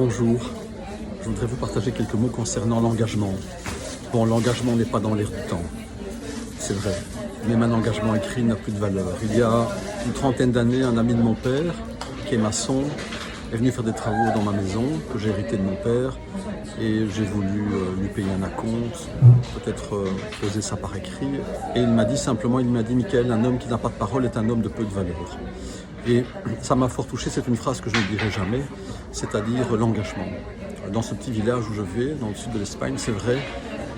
Bonjour, je voudrais vous partager quelques mots concernant l'engagement. Bon, l'engagement n'est pas dans l'air du temps, c'est vrai. Même un engagement écrit n'a plus de valeur. Il y a une trentaine d'années, un ami de mon père, qui est maçon, est venu faire des travaux dans ma maison, que j'ai hérité de mon père, et j'ai voulu lui payer un acompte, peut-être poser ça par écrit. Et il m'a dit simplement, Michael, un homme qui n'a pas de parole est un homme de peu de valeur. Et ça m'a fort touché, c'est une phrase que je ne dirai jamais, c'est-à-dire l'engagement. Dans ce petit village où je vais, dans le sud de l'Espagne, c'est vrai,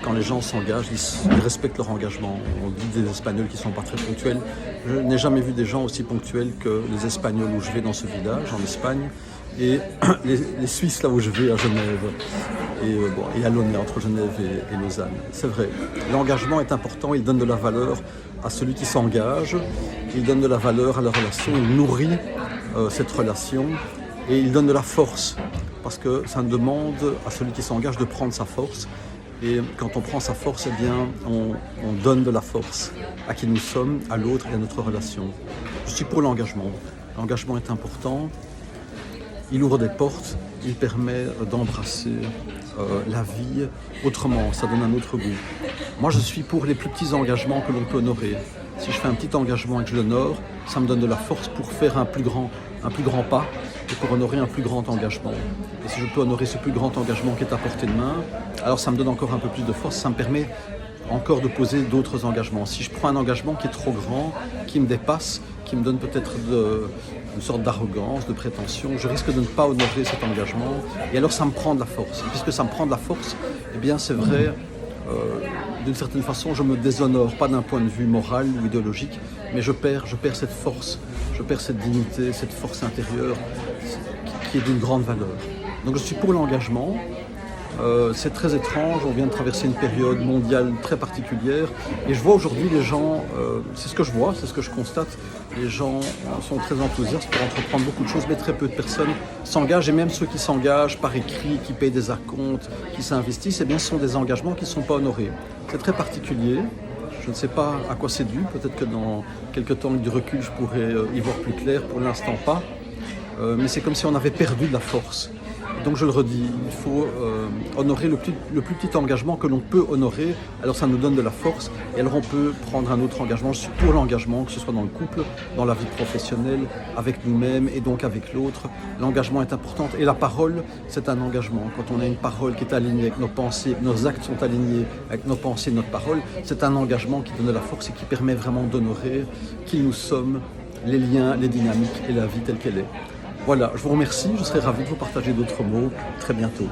quand les gens s'engagent, ils respectent leur engagement. On dit des Espagnols qui ne sont pas très ponctuels. Je n'ai jamais vu des gens aussi ponctuels que les Espagnols où je vais dans ce village, en Espagne, et les Suisses là où je vais, à Genève, et à Launay, entre Genève et Lausanne. C'est vrai, l'engagement est important, il donne de la valeur à celui qui s'engage, il donne de la valeur à la relation, il nourrit cette relation, et il donne de la force, parce que ça demande à celui qui s'engage de prendre sa force. Et quand on prend sa force, eh bien, on donne de la force à qui nous sommes, à l'autre et à notre relation. Je suis pour l'engagement. L'engagement est important. Il ouvre des portes, il permet d'embrasser la vie autrement, ça donne un autre goût. Moi, je suis pour les plus petits engagements que l'on peut honorer. Si je fais un petit engagement et que je l'honore, ça me donne de la force pour faire un plus grand pas et pour honorer un plus grand engagement. Et si je peux honorer ce plus grand engagement qui est à portée de main, alors ça me donne encore un peu plus de force, ça me permet encore de poser d'autres engagements. Si je prends un engagement qui est trop grand, qui me dépasse, qui me donne peut-être une sorte d'arrogance, de prétention, je risque de ne pas honorer cet engagement et alors ça me prend de la force. Et puisque ça me prend de la force, eh bien c'est vrai, d'une certaine façon je me déshonore, pas d'un point de vue moral ou idéologique, mais je perds cette force, je perds cette dignité, cette force intérieure qui est d'une grande valeur. Donc je suis pour l'engagement. C'est très étrange, on vient de traverser une période mondiale très particulière et je vois aujourd'hui les gens, c'est ce que je vois, c'est ce que je constate, les gens sont très enthousiastes pour entreprendre beaucoup de choses, mais très peu de personnes s'engagent, et même ceux qui s'engagent par écrit, qui payent des acomptes, qui s'investissent, eh bien ce sont des engagements qui ne sont pas honorés. C'est très particulier, je ne sais pas à quoi c'est dû, peut-être que dans quelques temps avec du recul je pourrais y voir plus clair, pour l'instant pas, mais c'est comme si on avait perdu de la force. Donc je le redis, il faut honorer le plus petit engagement que l'on peut honorer, alors ça nous donne de la force, et alors on peut prendre un autre engagement. Je suis pour l'engagement, que ce soit dans le couple, dans la vie professionnelle, avec nous-mêmes et donc avec l'autre. L'engagement est important, et la parole, c'est un engagement. Quand on a une parole qui est alignée avec nos pensées, nos actes sont alignés avec nos pensées et notre parole, c'est un engagement qui donne de la force et qui permet vraiment d'honorer qui nous sommes, les liens, les dynamiques et la vie telle qu'elle est. Voilà, je vous remercie, je serai ravi de vous partager d'autres mots très bientôt.